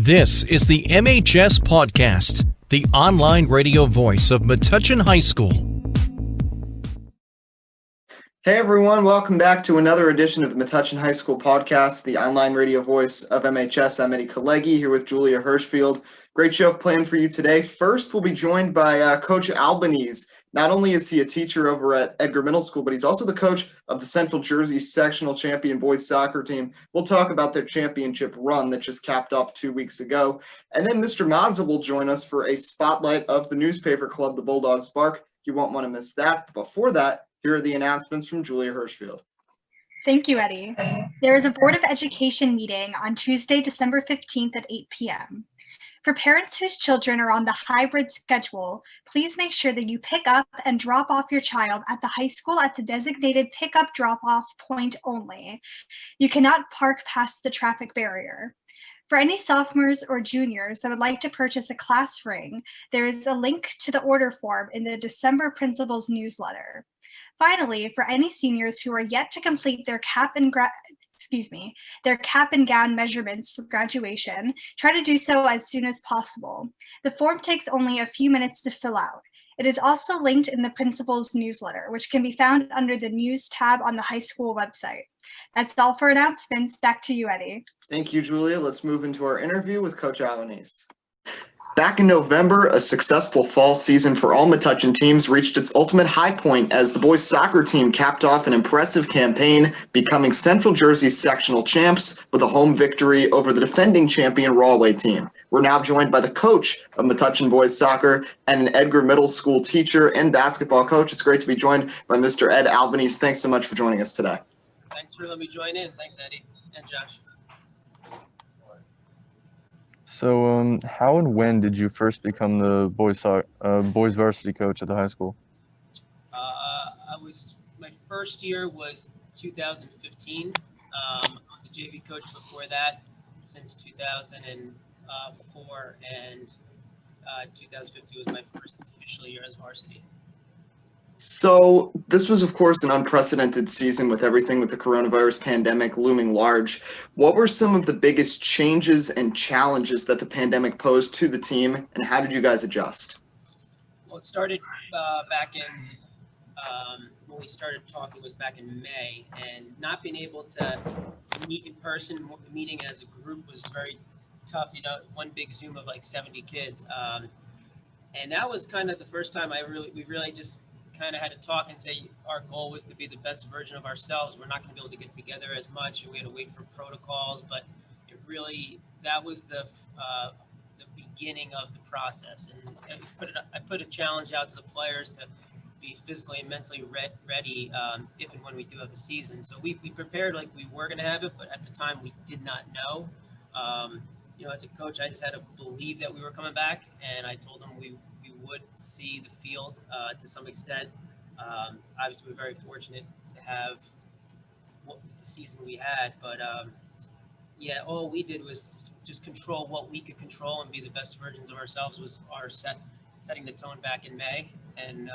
This is the MHS Pawdcast, the online radio voice of Metuchen High School. Hey everyone, welcome back to another edition of the Metuchen High School Podcast, the online radio voice of MHS. I'm Eddie Kalegi here with Julia Hirschfield. Great show planned for you today. First, we'll be joined by Coach Albanese. Not only is he a teacher over at Edgar Middle School, but he's also the coach of the Central Jersey Sectional Champion boys soccer team. We'll talk about their championship run that just capped off 2 weeks ago. And then Mr. Mazza will join us for a spotlight of the newspaper club, the Bulldog Bark. You won't want to miss that. Before that, here are the announcements from Julia Hirschfield. Thank you, Eddie. There is a Board of Education meeting on Tuesday, December 15th at 8 p.m. For parents whose children are on the hybrid schedule, please make sure that you pick up and drop off your child at the high school at the designated pickup drop-off point only. You cannot park past the traffic barrier. For any sophomores or juniors that would like to purchase a class ring, there is a link to the order form in the December Principal's newsletter. Finally, for any seniors who are yet to complete their cap and gown measurements for graduation, try to do so as soon as possible. The form takes only a few minutes to fill out. It is also linked in the principal's newsletter, which can be found under the news tab on the high school website. That's all for announcements. Back to you, Eddie. Thank you, Julia. Let's move into our interview with Coach Albanese. Back in November, a successful fall season for all Metuchen teams reached its ultimate high point as the boys soccer team capped off an impressive campaign, becoming Central Jersey sectional champs with a home victory over the defending champion Rawway team. We're now joined by the coach of Metuchen boys soccer and an Edgar Middle School teacher and basketball coach. It's great to be joined by Mr. Ed Albanese. Thanks so much for joining us today. Thanks for letting me join in. Thanks, Eddie and Josh. So, how and when did you first become the boys varsity coach at the high school? My first year was 2015. I was a JV coach before that since 2004, and 2015 was my first official year as varsity. So this was, of course, an unprecedented season with everything with the coronavirus pandemic looming large. What were some of the biggest changes and challenges that the pandemic posed to the team, and how did you guys adjust? Well, it started back in when we started talking was back in May, and not being able to meet in person, meeting as a group was very tough. You know, one big Zoom of like 70 kids, and that was kind of the first time we really just kind of had to talk and say our goal was to be the best version of ourselves. We're not going to be able to get together as much, and we had to wait for protocols, but that was the beginning of the process. And I put a challenge out to the players to be physically and mentally ready if and when we do have a season. So we prepared like we were going to have it, but at the time we did not know. As a coach, I just had to believe that we were coming back, and I told them we would see the field to some extent. Obviously, we're very fortunate to have the season we had, but all we did was just control what we could control and be the best versions of ourselves. Was our setting the tone back in May, and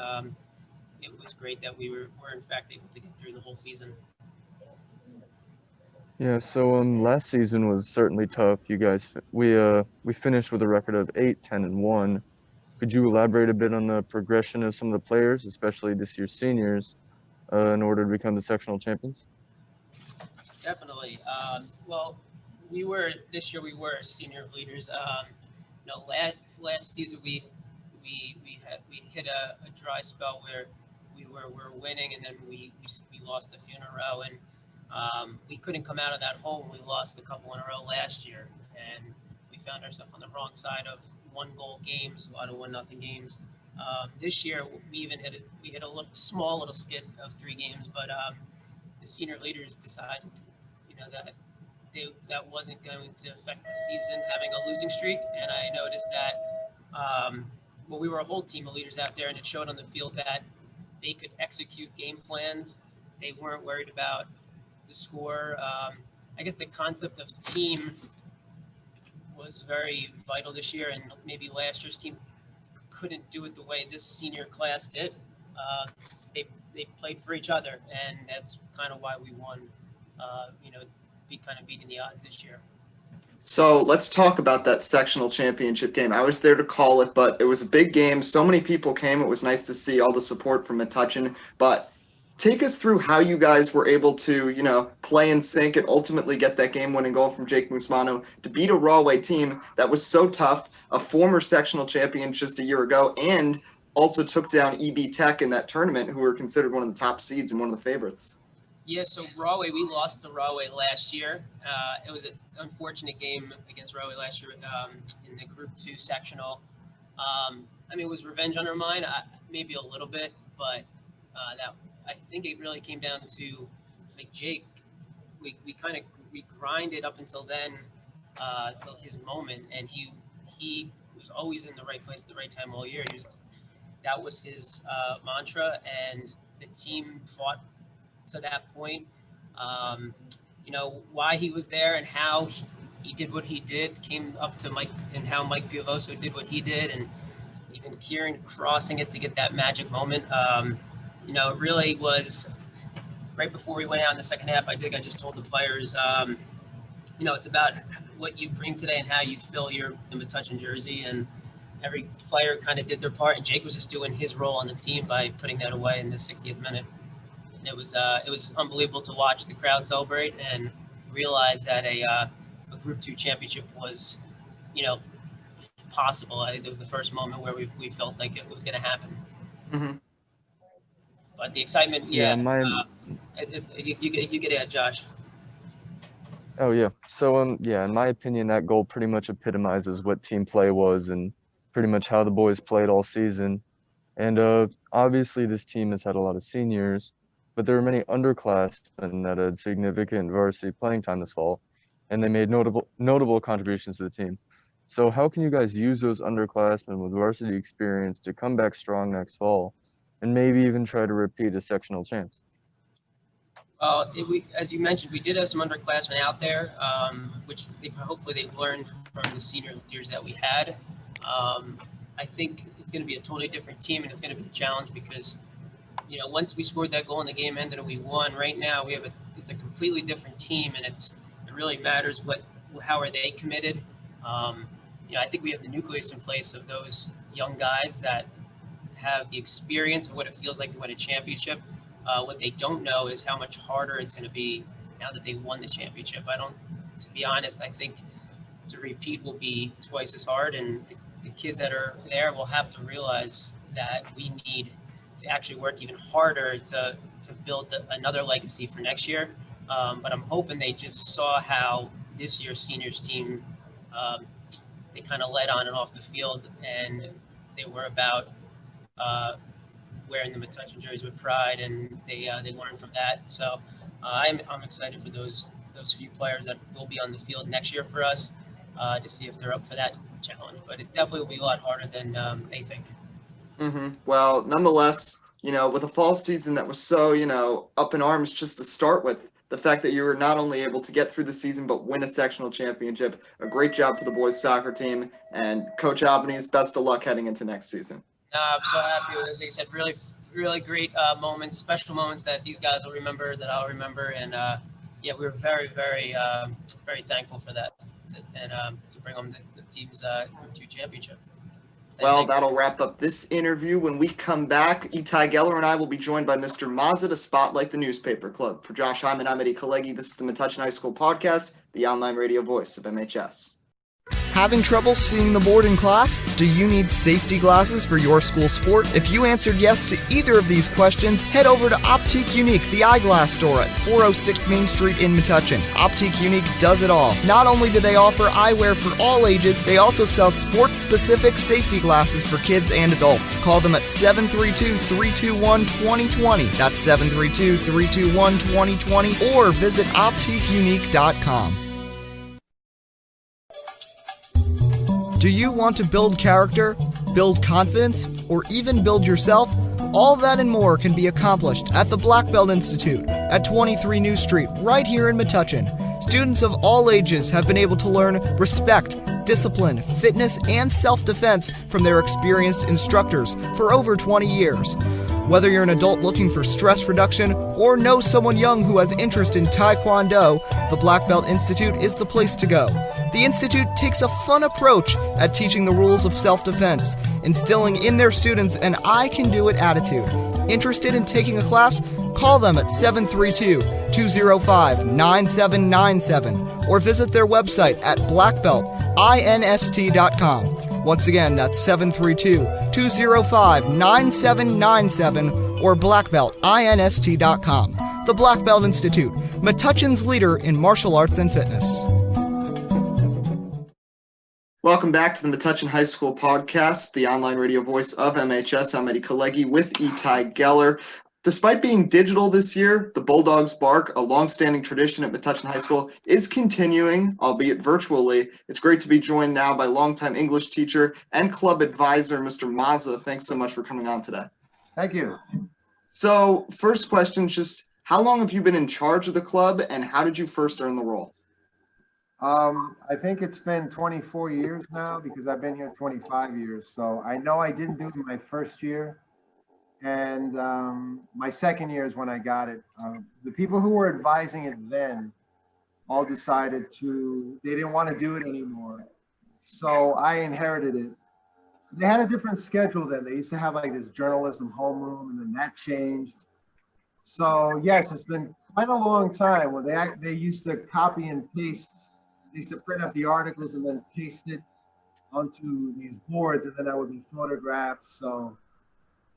it was great that we were in fact able to get through the whole season. Yeah, so last season was certainly tough. You guys, we finished with a record of 8-10-1. Could you elaborate a bit on the progression of some of the players, especially this year's seniors, in order to become the sectional champions? Definitely. This year we were senior leaders. Last season we hit a dry spell where we were winning, and then we lost a few in a row, and we couldn't come out of that hole. We lost a couple in a row last year, and we found ourselves on the wrong side of 1-goal games, a lot of 1-0 games. This year we even hit a small little skid of 3 games, but the senior leaders decided, that wasn't going to affect the season, having a losing streak. And I noticed that we were a whole team of leaders out there, and it showed on the field that they could execute game plans. They weren't worried about the score. I guess the concept of team was very vital this year, and maybe last year's team couldn't do it the way this senior class did. They played for each other, and that's kind of why we won. Be kind of beating the odds this year. So let's talk about that sectional championship game. I was there to call it, but it was a big game. So many people came. It was nice to see all the support from Metuchen. But take us through how you guys were able to, play in sync and ultimately get that game-winning goal from Jake Musmano to beat a Rahway team that was so tough, a former sectional champion just a year ago, and also took down EB Tech in that tournament, who were considered one of the top seeds and one of the favorites. Yeah, so Rahway, we lost to Rahway last year. It was an unfortunate game against Rahway last year in the Group 2 sectional. It was revenge on our mind, maybe a little bit, but I think it really came down to Jake. We grinded up until then, till his moment, and he was always in the right place at the right time all year. That was his mantra, and the team fought to that point. Why he was there and how he did what he did came up to Mike, and how Mike Piovoso did what he did, and even Kieran crossing it to get that magic moment. It really was right before we went out in the second half. I just told the players, it's about what you bring today and how you fill the Metuchen jersey, and every player kind of did their part, and Jake was just doing his role on the team by putting that away in the 60th minute. And it was unbelievable to watch the crowd celebrate and realize that a Group 2 championship was, possible. I think it was the first moment where we felt like it was going to happen. Mm-hmm. But the excitement, you get it, Josh. Oh, yeah. So, in my opinion, that goal pretty much epitomizes what team play was and pretty much how the boys played all season. And obviously, this team has had a lot of seniors, but there were many underclassmen that had significant varsity playing time this fall, and they made notable contributions to the team. So how can you guys use those underclassmen with varsity experience to come back strong next fall and maybe even try to repeat as sectional champs? As you mentioned, we did have some underclassmen out there, which hopefully they've learned from the senior years that we had. I think it's going to be a totally different team, and it's going to be a challenge because, once we scored that goal and the game ended and we won, right now it's a completely different team, and it really matters how are they committed. I think we have the nucleus in place of those young guys that have the experience of what it feels like to win a championship. What they don't know is how much harder it's going to be now that they won the championship. To be honest, I think to repeat will be twice as hard, and the kids that are there will have to realize that we need to actually work even harder to build another legacy for next year. But I'm hoping they just saw how this year's seniors team, they kind of led on and off the field, and they were about wearing the Metuchen jerseys with pride, and they learned from that. So I'm excited for those few players that will be on the field next year for us to see if they're up for that challenge. But it definitely will be a lot harder than they think. Mm-hmm. Well, nonetheless, with a fall season that was so, up in arms just to start with, the fact that you were not only able to get through the season but win a sectional championship, a great job for the boys soccer team, and Coach Albanese, best of luck heading into next season. I'm so happy with this. Like I said, really, really great moments, special moments that these guys will remember, that I'll remember, and we're very, very, very thankful for that, and to bring home the team's Group 2 championship. Well, that'll wrap up this interview. When we come back, Itai Geller and I will be joined by Mr. Mazza to spotlight the newspaper club. For Josh Hyman, I'm Eddie Kalegi. This is the Metuchen High School Podcast, the online radio voice of MHS. Having trouble seeing the board in class? Do you need safety glasses for your school sport? If you answered yes to either of these questions, head over to Optique Unique, the eyeglass store at 406 Main Street in Metuchen. Optique Unique does it all. Not only do they offer eyewear for all ages, they also sell sports-specific safety glasses for kids and adults. Call them at 732-321-2020. That's 732-321-2020, or visit OptiqueUnique.com. Do you want to build character, build confidence, or even build yourself? All that and more can be accomplished at the Black Belt Institute at 23 New Street, right here in Metuchen. Students of all ages have been able to learn respect, discipline, fitness, and self-defense from their experienced instructors for over 20 years. Whether you're an adult looking for stress reduction or know someone young who has interest in Taekwondo, the Black Belt Institute is the place to go. The Institute takes a fun approach at teaching the rules of self-defense, instilling in their students an I-can-do-it attitude. Interested in taking a class? Call them at 732-205-9797 or visit their website at blackbeltinst.com. Once again, that's 732-205-9797 or blackbeltinst.com. The Black Belt Institute, Metuchen's leader in martial arts and fitness. Welcome back to the Metuchen High School Podcast, the online radio voice of MHS. I'm Eddie Kalegi with Itai Geller. Despite being digital this year, the Bulldog's Bark, a long-standing tradition at Metuchen High School, is continuing, albeit virtually. It's great to be joined now by longtime English teacher and club advisor, Mr. Mazza. Thanks so much for coming on today. Thank you. So, first question, just how long have you been in charge of the club, and how did you first earn the role? I think it's been 24 years now because I've been here 25 years. So I know I didn't do it my first year. And my second year is when I got it. The people who were advising it then all decided they didn't want to do it anymore. So I inherited it. They had a different schedule then. They used to have like this journalism homeroom, and then that changed. So yes, it's been quite a long time when they used to copy and paste. They used to print up the articles and then paste it onto these boards, and then that would be photographed. So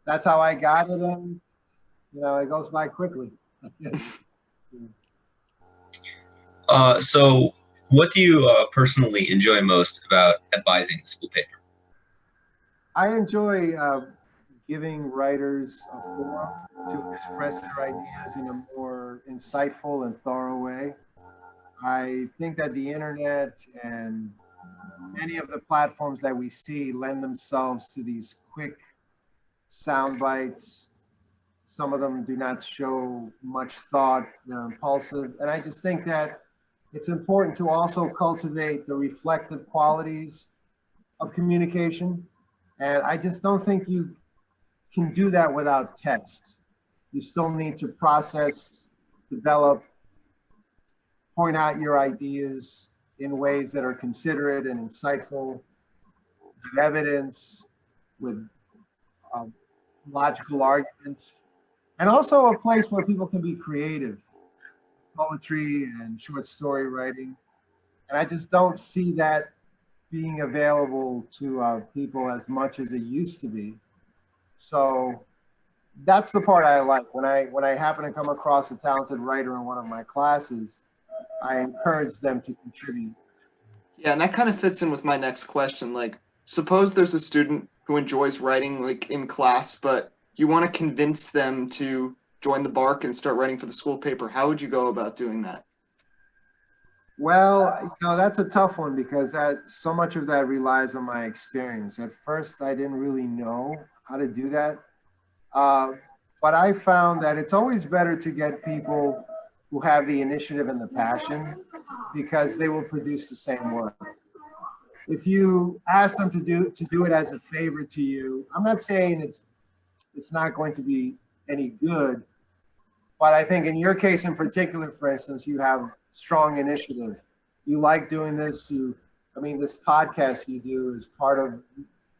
that's how I got it, and it goes by quickly. So what do you personally enjoy most about advising the school paper? I enjoy giving writers a forum to express their ideas in a more insightful and thorough way. I think that the internet and many of the platforms that we see lend themselves to these quick sound bites. Some of them do not show much thought, they're impulsive. And I just think that it's important to also cultivate the reflective qualities of communication. And I just don't think you can do that without text. You still need to process, develop, point out your ideas in ways that are considerate and insightful, with evidence, with logical arguments, and also a place where people can be creative, poetry and short story writing. And I just don't see that being available to people as much as it used to be. So that's the part I like. When I happen to come across a talented writer in one of my classes, I encourage them to contribute. Yeah, and that kind of fits in with my next question. Like, suppose there's a student who enjoys writing like in class, but you want to convince them to join the Bark and start writing for the school paper. How would you go about doing that? Well, that's a tough one because so much of that relies on my experience. At first, I didn't really know how to do that. But I found that it's always better to get people who have the initiative and the passion, because they will produce the same work. If you ask them to do it as a favor to you, I'm not saying it's not going to be any good, but I think in your case in particular, for instance, you have strong initiative. You like doing this. This podcast you do is part of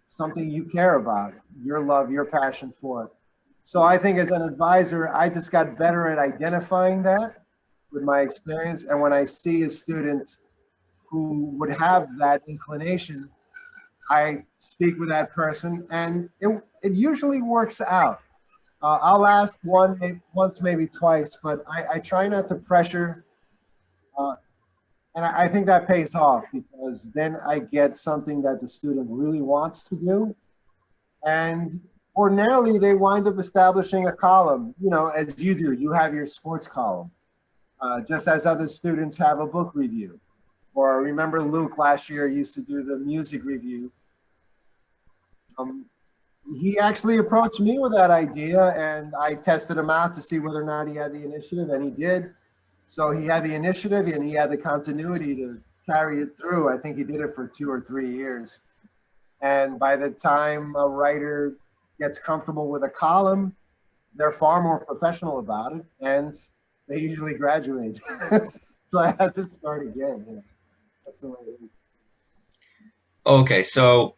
something you care about, your love, your passion for it. So I think as an advisor, I just got better at identifying that with my experience. And when I see a student who would have that inclination, I speak with that person, and it usually works out. I'll ask once, maybe twice, but I try not to pressure. And I think that pays off, because then I get something that the student really wants to do. And ordinarily, they wind up establishing a column, as you do. You have your sports column, just as other students have a book review. Or remember Luke last year used to do the music review. He actually approached me with that idea, and I tested him out to see whether or not he had the initiative, and he did. So he had the initiative and he had the continuity to carry it through. I think he did it for 2 or 3 years. And by the time a writer gets comfortable with a column, they're far more professional about it, and they usually graduate. So I have to start again. That's the way it is. Okay, so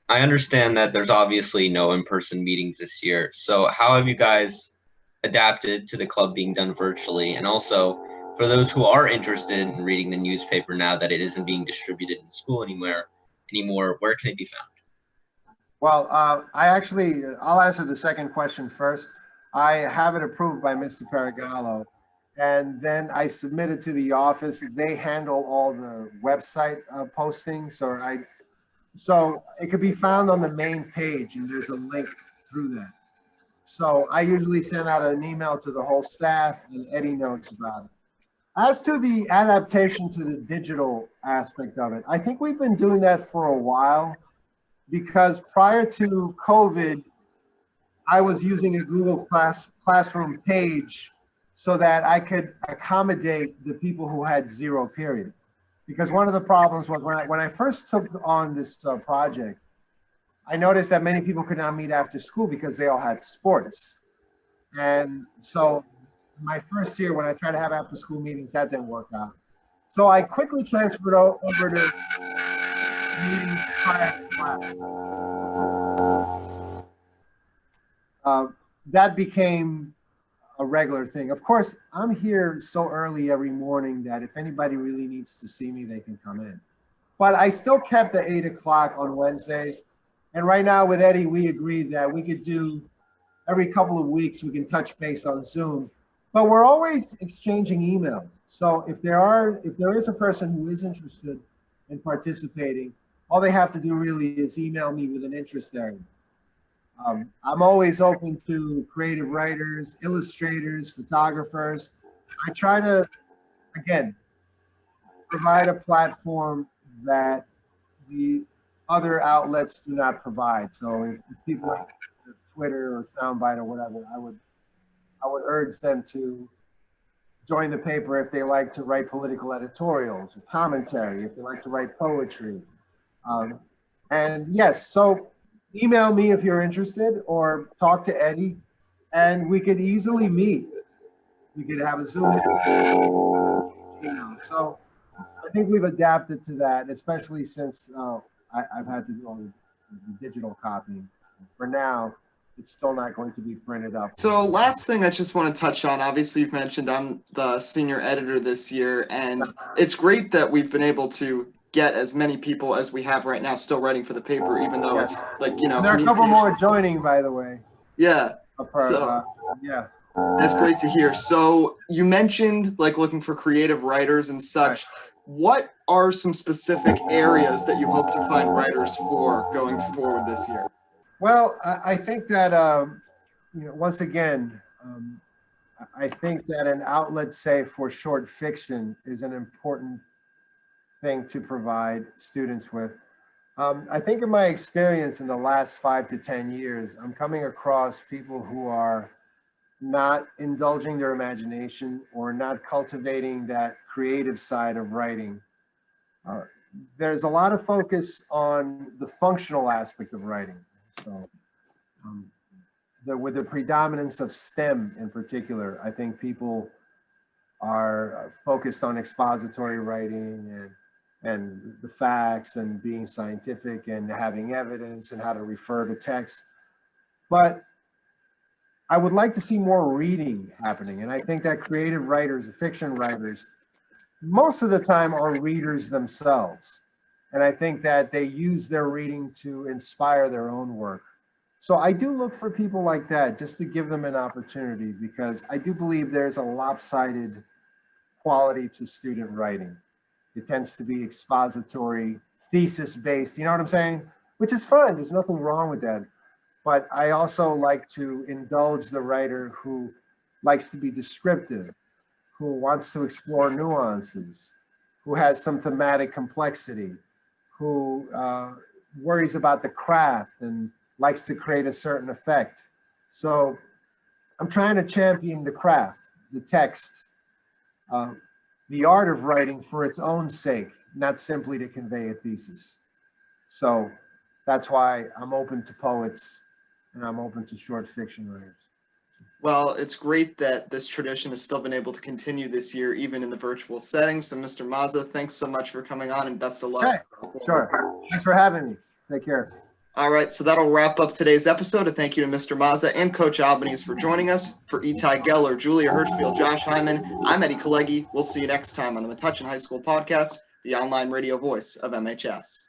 I understand that there's obviously no in-person meetings this year. So how have you guys adapted to the club being done virtually? And also, for those who are interested in reading the newspaper now that it isn't being distributed in school anymore, where can it be found? Well, I'll answer the second question first. I have it approved by Mr. Paragallo, and then I submit it to the office. They handle all the website postings, so it could be found on the main page, and there's a link through that. So I usually send out an email to the whole staff, and Eddie knows about it. As to the adaptation to the digital aspect of it, I think we've been doing that for a while, because prior to COVID, I was using a Google Classroom page so that I could accommodate the people who had 0 period. Because one of the problems was when I first took on this project, I noticed that many people could not meet after school because they all had sports. And so my first year, when I tried to have after school meetings, that didn't work out. So I quickly transferred over to meetings prior to class. That became a regular thing. Of course, I'm here so early every morning that if anybody really needs to see me, they can come in. But I still kept the 8 o'clock on Wednesdays. And right now with Eddie, we agreed that we could do every couple of weeks, we can touch base on Zoom. But we're always exchanging emails. So if there is a person who is interested in participating, all they have to do really is email me with an interest area. I'm always open to creative writers, illustrators, photographers. I try to, again, provide a platform that the other outlets do not provide. So if people like Twitter or Soundbite or whatever, I would urge them to join the paper if they like to write political editorials or commentary, if they like to write poetry. And yes, so email me if you're interested, or talk to Eddie, and we could easily meet. We could have a Zoom. So I think we've adapted to that, especially since I've had to do all the digital copying. For now, it's still not going to be printed up. So last thing I just want to touch on, obviously you've mentioned I'm the senior editor this year, and it's great that we've been able to get as many people as we have right now still writing for the paper, even though it's like, you know. There are a couple more joining, by the way. Yeah. Yeah. That's great to hear. So you mentioned like looking for creative writers and such. Right. What are some specific areas that you hope to find writers for going forward this year? Well, I think that, once again, I think that an outlet, say, for short fiction is an important thing to provide students with. I think in my experience in the last 5 to 10 years, I'm coming across people who are not indulging their imagination or not cultivating that creative side of writing. There's a lot of focus on the functional aspect of writing. So with the predominance of STEM in particular, I think people are focused on expository writing and the facts and being scientific and having evidence and how to refer to text. But I would like to see more reading happening. And I think that creative writers, fiction writers, most of the time are readers themselves. And I think that they use their reading to inspire their own work. So I do look for people like that just to give them an opportunity, because I do believe there's a lopsided quality to student writing. It tends to be expository, thesis-based, you know what I'm saying? Which is fine, there's nothing wrong with that. But I also like to indulge the writer who likes to be descriptive, who wants to explore nuances, who has some thematic complexity, who worries about the craft and likes to create a certain effect. So I'm trying to champion the craft, the text, the art of writing for its own sake, not simply to convey a thesis. So that's why I'm open to poets and I'm open to short fiction writers. Well, it's great that this tradition has still been able to continue this year, even in the virtual setting. So, Mr. Mazza, thanks so much for coming on, and best of luck. Okay, sure. Thanks for having me. Take care. All right, so that'll wrap up today's episode. A thank you to Mr. Mazza and Coach Albanese for joining us. For Itai Geller, Julia Hirschfield, Josh Hyman, I'm Eddie Kalegi. We'll see you next time on the Metuchen High School Podcast, the online radio voice of MHS.